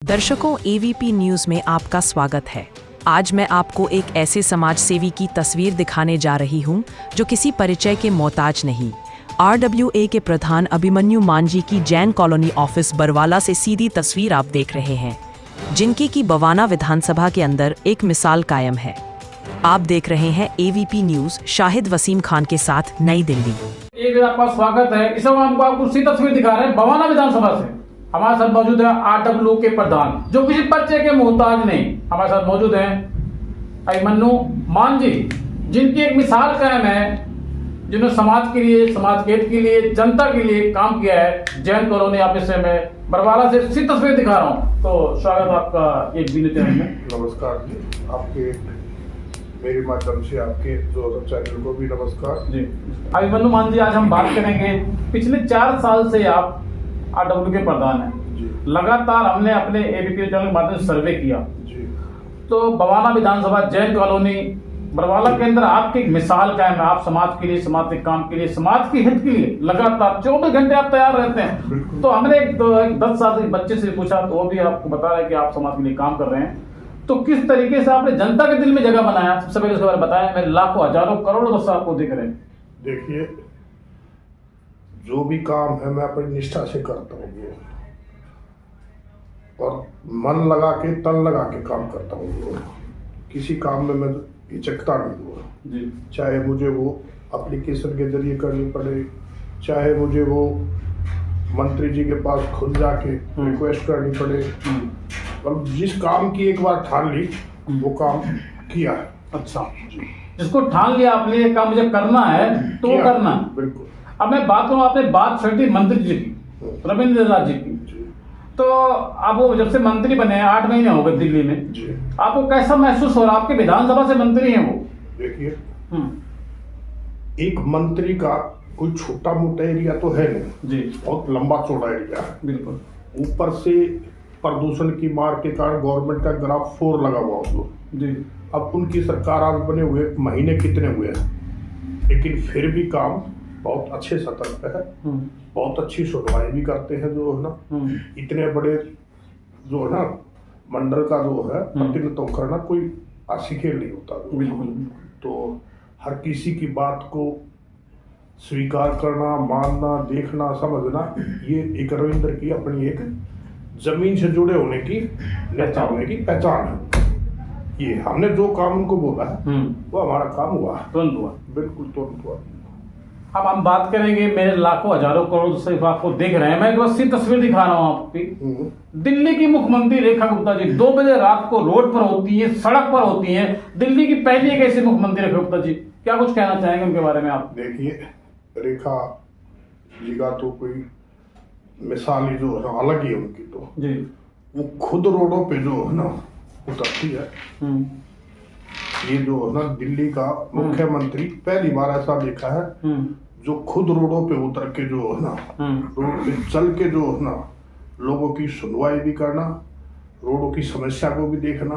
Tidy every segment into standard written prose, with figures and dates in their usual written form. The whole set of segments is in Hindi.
दर्शकों, एवीपी न्यूज में आपका स्वागत है। आज मैं आपको एक ऐसे समाज सेवी की तस्वीर दिखाने जा रही हूं जो किसी परिचय के मोहताज नहीं। RWA के प्रधान अभिमन्यु मांझी की जैन कॉलोनी ऑफिस बरवाला से सीधी तस्वीर आप देख रहे हैं, जिनकी की बवाना विधानसभा के अंदर एक मिसाल कायम है। आप देख रहे हैं एवीपी न्यूज, शाहिद वसीम खान के साथ, नई दिल्ली। एक आपका स्वागत है। इस समय हमको आपको सीधी तस्वीर दिखा रहे हैं बवाना विधानसभा से। हमारे साथ मौजूद है RWA के प्रधान, जो किसी परिचय के मोहताज नहीं। हमारे साथ मौजूद हैं अभिमन्यु मांझी, जिनकी एक मिसाल कायम है, जिन्होंने समाज के लिए, समाज के हित के लिए, जनता के लिए काम किया है। जैन कॉलोनी ऑफिस में बरवाला से सीधी तस्वीर दिखा रहा हूँ। तो स्वागत आपका एक विनती में। नमस्कार जी, आपके मेरे माध्यम से आपके जो चैनल को भी नमस्कार जी। अभिमन्यु मांझी, आज हम बात करेंगे, पिछले 4 साल से आप RWA के प्रधान हैं। लगातार हमने अपने एबीपी चैनल के माध्यम से सर्वे किया जी। तो बवाना विधानसभा जैन कॉलोनी बरवाला के अंदर आपकी एक मिसाल कायम है। आप समाज के लिए, समाज के काम के लिए, समाज के हित के लिए लगातार 24 घंटे आप तैयार रहते हैं। तो हमने एक 10 साल के बच्चे से पूछा, तो वो भी आपको बता रहा है कि आप समाज के लिए काम कर रहे हैं। तो किस तरीके से आपने जनता के दिल में जगह बनाया, सबसे पहले उसके बारे में बताया। मेरे लाखों, हजारों, करोड़ों दोस्त आपको दिख रहे हैं। देखिए, जो भी काम है मैं अपनी निष्ठा से करता हूँ और मन लगा के, तन लगा के काम करता हूँ। किसी काम में मैं हिचकता नहीं हूँ, चाहे मुझे वो एप्लीकेशन के जरिए करनी पड़े, चाहे मुझे वो मंत्री जी के पास खुद जाके रिक्वेस्ट करनी पड़े। और जिस काम की एक बार ठान ली, वो काम किया है। अच्छा जी, जिसको ठान लिया आपने, ये काम मुझे करना है तो वो करना है। बिल्कुल। अब मैं बात करूं, आपने बात छेड़ी मंत्री जी की, रविंद्र नाथ जी की। तो आप वो जब से मंत्री बने हैं, 8 महीने हो गए दिल्ली में जी। आपको कैसा महसूस हो रहा है? आपके विधानसभा से मंत्री हैं वो। देखिए, एक मंत्री का कोई छोटा मोटा एरिया तो है नहीं जी, बहुत लंबा चौड़ा एरिया है। बिल्कुल। ऊपर से प्रदूषण की मार के कारण गवर्नमेंट का ग्राफ 4 लगा हुआ उसको जी। अब उनकी सरकार आज बने हुए महीने कितने हुए हैं, लेकिन फिर भी काम बहुत अच्छे सतर्क पे है। बहुत अच्छी सुनवाई भी करते हैं, जो है ना, इतने बड़े जो है ना मंडल का जो है प्रतिनिधित्व करना कोई आशी खेल नहीं होता। बिल्कुल। तो हर किसी की बात को स्वीकार करना, मानना, देखना, समझना, ये एक रविंद्र की अपनी एक जमीन से जुड़े होने की, नेता होने की पहचान है। ये हमने जो काम उनको बोला है वो हमारा काम हुआ, तुरंत हुआ। बिल्कुल तुरंत हुआ। अब हम बात करेंगे, मेरे लाखों, हजारों, करोड़ सिर्फ आपको देख रहे हैं। मैं एक बस तस्वीर दिखा रहा हूँ आपकी। दिल्ली की मुख्यमंत्री रेखा गुप्ता जी 2 बजे रात को रोड पर होती है, सड़क पर होती है। दिल्ली की पहली एक ऐसी मुख्यमंत्री रेखा गुप्ता जी, क्या कुछ कहना चाहेंगे उनके बारे में आप? देखिए, रेखा जी का तो कोई मिसाल ही जो है अलग ही है उनकी तो जी। वो खुद रोडों पे जो है ना उतरती है। ये जो है ना दिल्ली का मुख्यमंत्री पहली बार ऐसा देखा है जो खुद रोडों पे उतर के जो है ना, रोड पे चल के जो है ना लोगों की सुनवाई भी करना, रोडों की समस्या को भी देखना।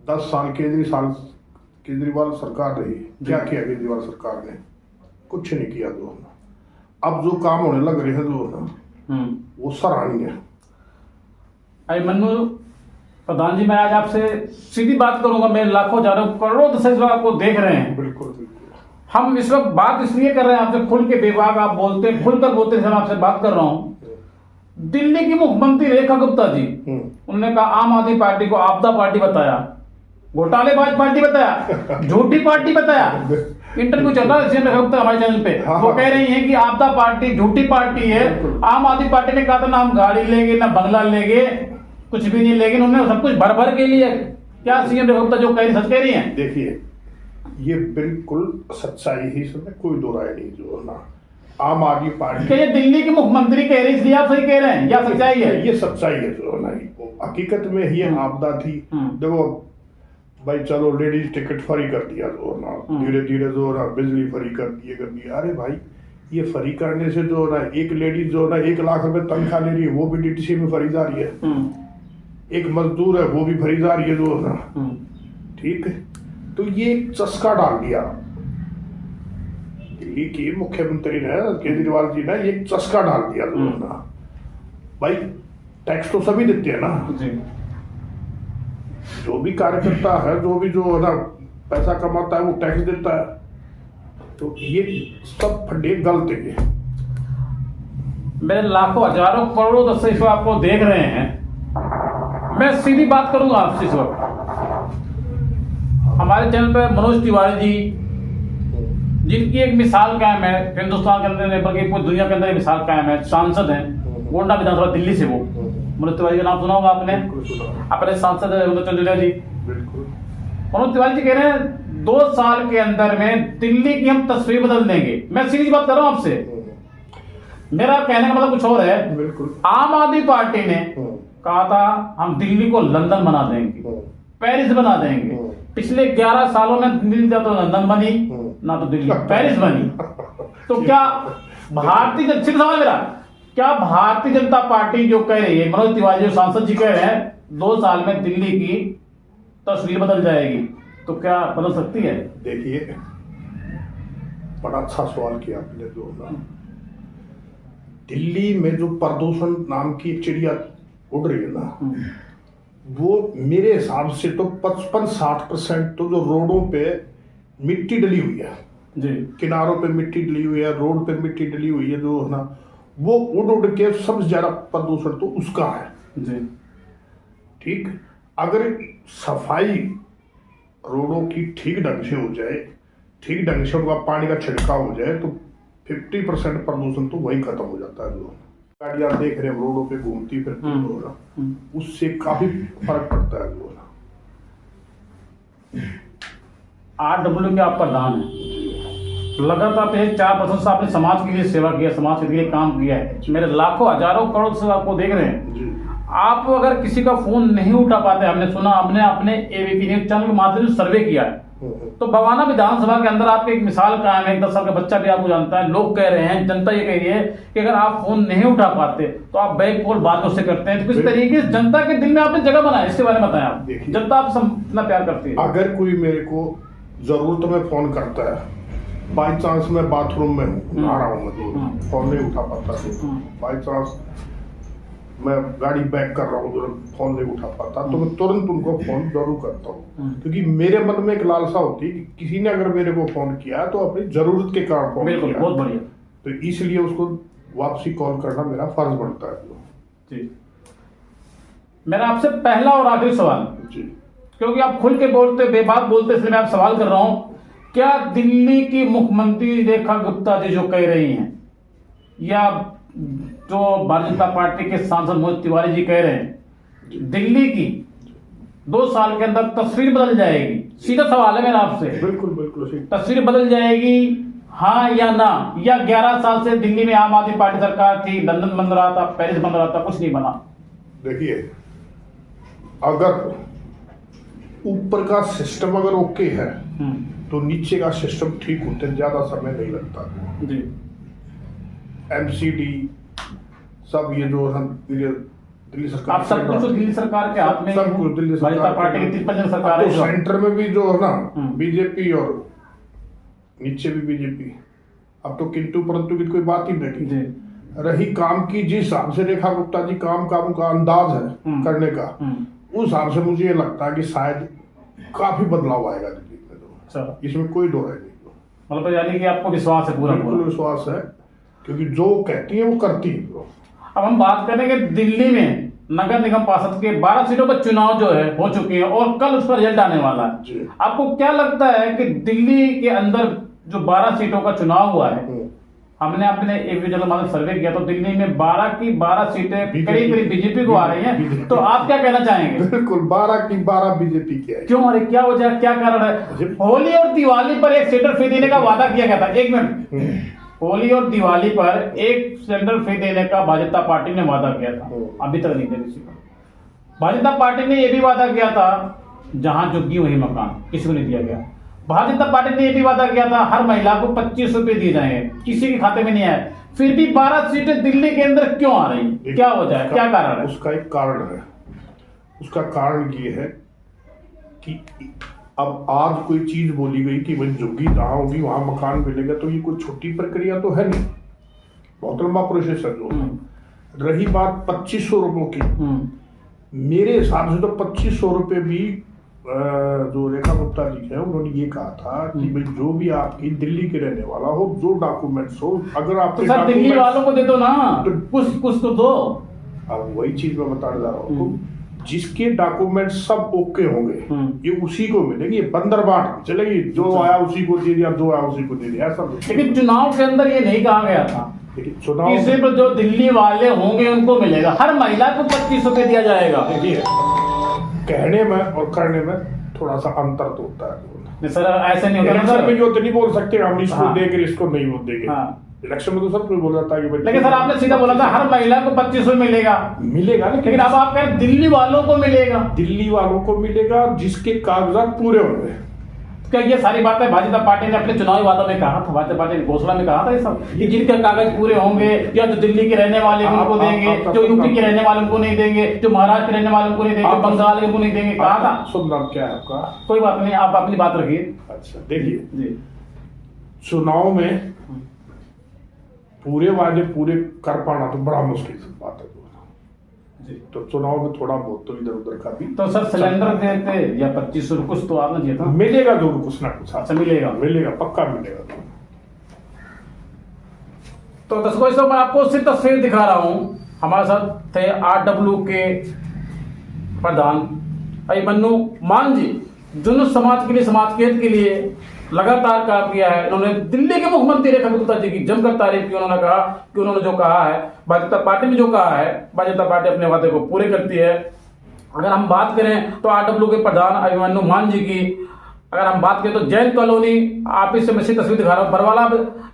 10 साल केजरीवाल सरकार रही, क्या किया केजरीवाल सरकार ने? कुछ नहीं किया। जो है ना अब जो काम होने लग रहे हैं जो है ना, वो सराहनीय है। अभिमन्यु प्रधान जी, मैं आज आपसे सीधी बात करूंगा। मेरे लाखों, हजारों, करोड़ों दर्शक आपको देख रहे हैं। बिल्कुल बिल्कुल। हम इस वक्त बात इसलिए कर रहे हैं आपसे, खुल के, बेबाक आप बोलते हैं, खुलकर बोलते हैं। आपसे बात कर रहा हूं, दिल्ली की मुख्यमंत्री रेखा गुप्ता जी, उन्होंने कहा आम आदमी पार्टी को आपदा पार्टी बताया, घोटालेबाज पार्टी बताया, झूठी पार्टी बताया। इंटरव्यू चल रहा है सीएम रेखा गुप्ता हमारे चैनल पे। वो कह रही हैं कि आपदा पार्टी झूठी पार्टी है। आम आदमी पार्टी ने कहा था ना हम गाड़ी लेंगे, ना बंगला लेंगे, कुछ भी नहीं, लेकिन उन्होंने सब कुछ भर के लिए। क्या सीएम रेखा गुप्ता जो कह रही, सच कह रही हैं? देखिए, ये बिल्कुल सच्चाई ही, इसमें कोई दो राय नहीं। जो है ना आम आदमी पार्टी, क्या ये दिल्ली की मुख्यमंत्री कह रही, इसलिए आप सही कह रहे हैं, या सच्चाई है? ये सच्चाई है। जो है ना हकीकत में ये आपदा थी। देखो भाई, चलो लेडीज टिकट फ्री कर दिया, जो है ना धीरे धीरे जो है ना बिजली फ्री कर दिया। अरे भाई, ये फ्री करने से जो है ना एक लेडीज जो है ना 1 लाख रुपए तनख्वाह ले रही है, वो भी डीटीसी में फ्री जा रही है। एक मजदूर है, वो भी फ्री जा रही है, जो है ना। ठीक है, तो ये एक चस्का डाल दिया दिल्ली की मुख्यमंत्री ने, केजरीवाल जी ने, ये चस्का डाल दिया। जो है ना भाई, टैक्स तो सभी देते हैं ना जी। जो भी कार्यकर्ता है, जो भी जो है ना पैसा कमाता है वो टैक्स देता है। तो ये सब फंडे गलत है। मेरे लाखों हजारों करोड़ों दर्शक इस वक्त आपको देख रहे हैं। मैं सीधी बात करूंगा आपसे इस वक्त। हमारे चैनल पे मनोज तिवारी जी, जिनकी एक मिसाल कायम है हिंदुस्तान के अंदर, बल्कि पूरी दुनिया के अंदर एक मिसाल कायम है, सांसद हैं गोंडा विधानसभा दिल्ली से। वो मनोज तिवारी का नाम सुना होगा आपने, अपने सांसद है चंद्रिया जी। मनोज तिवारी जी कह रहे हैं 2 साल के अंदर में दिल्ली की हम तस्वीर बदल देंगे। मैं सीधी बात कर रहा हूं आपसे, मेरा कहने का मतलब कुछ और है। बिल्कुल। आम आदमी पार्टी ने कहा था हम दिल्ली को लंदन बना देंगे, पेरिस बना देंगे। पिछले 11 सालों में दिल्ली ना तो लंदन बनी, ना तो दिल्ली पेरिस बनी। तो क्या भारतीय जनता, सवाल मेरा, क्या भारतीय जनता पार्टी जो कह रही है, मनोज तिवारी जो सांसद जी कह रहे हैं 2 साल में दिल्ली की तस्वीर बदल जाएगी, तो क्या बदल सकती है? देखिए, बड़ा अच्छा सवाल किया आपने। जो ना दिल्ली में जो प्रदूषण नाम की एक चिड़िया उड़ रही है ना, वो मेरे हिसाब से तो 55-60% तो जो रोडों पे मिट्टी डली हुई है जी, किनारों पे मिट्टी डली हुई है, रोड पे मिट्टी डली हुई है, जो है ना वो उड़ उड़ के सबसे ज्यादा प्रदूषण तो उसका है जी। ठीक। अगर सफाई रोडों की ठीक ढंग से हो जाए, ठीक ढंग से उनका पानी का छिड़काव हो जाए, तो 50% प्रदूषण तो वही खत्म हो जाता है। जो गाड़ियां देख रहे हैं रोडों पे घूमती फिरती हो ना, उससे काफी फर्क पड़ता है। जो ना RW के आप प्रधान हैं, लगातार पिछले 4 वर्षों से आपने समाज के लिए सेवा किया, समाज के लिए काम किया है। मेरे लाखों हजारों करोड़ से आपको देख रहे हैं जी। आप अगर किसी का फोन नहीं उठा पाते, हमने सुना, हमने अपने ABP न्यूज चैनल के माध्यम से सर्वे किया है, तो बवाना विधानसभा के अंदर आपकी एक मिसाल कायम है। 10 साल का बच्चा भी आपको जानता है। लोग कह रहे हैं, जनता ये कह रही है कि अगर आप फोन नहीं उठा पाते तो आप बैक कॉल बाद में उससे करते हैं। तो किस तरीके से जनता के दिल में आपने जगह बनाया, इसके बारे में बताएं आप। जनता आपसे इतना प्यार करती है। अगर कोई मेरे को जरूरत में फोन करता है, बाई चांस मैं बाथरूम में हूँ, आ रहा हूँ, मैं फोन नहीं उठा पाता, बाई चांस मैं गाड़ी बैक कर रहा हूँ, फोन नहीं उठा पाता, तो मैं तुरंत उनको फोन जरूर करता हूँ। क्योंकि मेरे मन में एक लालसा होती है कि किसी ने अगर मेरे को फोन किया तो अपनी जरूरत के कारण फोन किया, बहुत बढ़िया। तो इसलिए उसको वापसी कॉल करना मेरा फर्ज बनता है। जी, मेरा आपसे पहला और आखिरी सवाल जी, क्योंकि आप खुल के बोलते, बेबाक बोलते, इसलिए मैं आप सवाल कर रहा हूँ, क्या दिल्ली की मुख्यमंत्री रेखा गुप्ता जी जो कह रही हैं, या जो भारतीय जनता पार्टी के सांसद मनोज तिवारी जी कह रहे हैं, दिल्ली की 2 साल के अंदर तस्वीर बदल जाएगी? सीधा सवाल है मेरा आपसे। बिल्कुल बिल्कुल। तस्वीर बदल जाएगी, हाँ या ना? या 11 साल से दिल्ली में आम आदमी पार्टी सरकार थी, लंदन बन रहा था, पेरिस बन रहा था, कुछ नहीं बना? देखिए, अगर ऊपर का सिस्टम अगर ओके है तो नीचे का सिस्टम ठीक होते ज्यादा समय नहीं लगता जी। MCD सब ये जो हम दिल्ली सरकार, आप सब कुछ तो दिल्ली सरकार के हाथ में, सब कुछ दिल्ली सरकार पार्टी की 53 सरकार है। तो सेंटर में भी जो है ना बीजेपी और नीचे भी बीजेपी। अब तो किंतु परंतु की कोई बात ही नहीं रही। काम की जिस हिसाब से रेखा गुप्ता जी काम का अंदाज है करने का, उस हिसाब से मुझे ये लगता है कि शायद काफी बदलाव आएगा दिल्ली में। तो इसमें कोई दो राय नहीं। मतलब यानी कि आपको विश्वास है? पूरा बिल्कुल विश्वास है, क्योंकि जो कहती है वो करती है। अब हम बात करेंगे दिल्ली में नगर निगम पार्षद के 12 सीटों पर चुनाव जो है हो चुके हैं और कल उस पर रिजल्ट आने वाला है। आपको क्या लगता है कि दिल्ली के अंदर जो 12 सीटों का चुनाव हुआ है, हमने अपने ABP न्यूज माध्यम सर्वे किया, तो दिल्ली में 12 की 12 सीटें करीब करीब बीजेपी को आ रही हैं। तो आप क्या कहना चाहेंगे? बिल्कुल 12 की 12 बीजेपी की है। क्यों आ रही, क्या वजह, क्या कारण है? होली और दिवाली पर एक सिलेंडर फ्री देने का वादा किया गया था। 1 मिनट, होली और दिवाली पर एक सिलेंडर फ्री देने का भाजपा पार्टी ने वादा किया था, अभी तक नहीं दे किसी को। भाजपा पार्टी ने यह भी वादा किया था जहां झुग्गी वही मकान, किसी को नहीं दिया गया। भाजपा पार्टी ने यह भी वादा किया था हर महिला को 25 रुपए दिए जाएंगे, किसी के खाते में नहीं आया। फिर भी 12 सीटें दिल्ली के अंदर क्यों आ रही, क्या वजह है, क्या कारण है? उसका एक कारण है। उसका कारण ये है कि अब आज कोई चीज बोली गई कि भाई झुग्गी जहां होगी वहां मकान मिलेगा, तो ये कोई छोटी प्रक्रिया तो है नहीं, बहुत लंबा प्रोसेस है। जो रही बात 2500 रुपयों की, मेरे हिसाब से तो 2500 रुपये भी जो रेखा गुप्ता जी है उन्होंने ये कहा था कि भाई जो भी आपकी दिल्ली के रहने वाला हो, जो डॉक्यूमेंट्स हो, अगर आप तो सर दिल्ली वालों को दे दो ना, कुछ तो दो। अब वही चीज मैं बताने जा रहा हूँ, जिसके डॉक्यूमेंट सब ओके होंगे ये उसी को मिलेंगे, बंदरबाट चलेगी, जो आया उसी को दे दिया, जो आया उसी को दे दिया, ऐसा। लेकिन चुनाव के अंदर ये नहीं कहा गया था, चुनाव सिर्फ जो दिल्ली वाले होंगे उनको मिलेगा, हर महिला को 25 रुपए दिया जाएगा। देखिए कहने में और करने में थोड़ा सा अंतर तो होता है सर, ऐसे नहीं होता सर। में जो तो नहीं बोल सकते हम इसको देंगे इसको नहीं वोट देंगे। इलेक्शन में तो सब कोई बोल जाता है कि लेकिन सर आपने सीधा बोला था हर महिला को 25 मिलेगा, लेकिन अब आप कह रहे दिल्ली वालों को मिलेगा। दिल्ली वालों को मिलेगा जिसके कागजात पूरे होंगे। क्या ये सारी बातें भाजपा पार्टी ने अपने चुनावी वादों में कहा था, भाजपा पार्टी ने घोषणा में कहा था ये सब, कि जिनके कागज पूरे होंगे, या जो दिल्ली के रहने वाले उनको देंगे, जो यूपी के रहने वाले उनको नहीं देंगे, जो महाराष्ट्र के रहने वाले उनको नहीं देंगे, जो बंगाल के उनको नहीं देंगे, कहा था। शुभ नाम क्या है आपका? कोई बात नहीं, आप अपनी बात रखिए। अच्छा देखिए, चुनाव में पूरे वादे पूरे कर पाना तो बड़ा मुश्किल बात है जी। तो चुनाव में थोड़ा बहुत तो इधर उधर का भी तो सर सिलेंडर देते या 2500 कुछ तो आपने दिया था, मिलेगा जरूर कुछ ना कुछ। अच्छा मिलेगा पक्का मिलेगा। तो दर्शकों इस मैं आपको सिर्फ तस्वीर दिखा रहा हूँ। हमारे साथ थे RW के प्रधान अभिमन्यु मान जी, दोनों समाज के लिए, समाज के हित के लिए लगातार काम किया है। उन्होंने दिल्ली के मुख्यमंत्री रेखा गुप्ता जी की जमकर तारीफ की। उन्होंने कहा कि उन्होंने जो कहा है, भाजपा पार्टी ने जो कहा है, भाजपा पार्टी अपने वादे को पूरे करती है। अगर हम बात करें तो RW के प्रधान अभिमन्यु मान जी की, अगर हम बात करें तो जैन कॉलोनी, आप इससे मैं तस्वीर दिखा रहा हूँ, बरवाला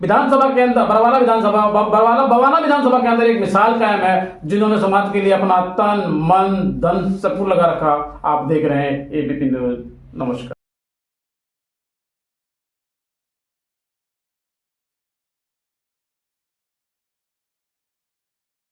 विधानसभा के अंदर, बरवाला बवाना विधानसभा के अंदर एक मिसाल कायम है, जिन्होंने समाज के लिए अपना तन मन धन सब कुछ लगा रखा। आप देख रहे हैं ABP न्यूज। नमस्कार।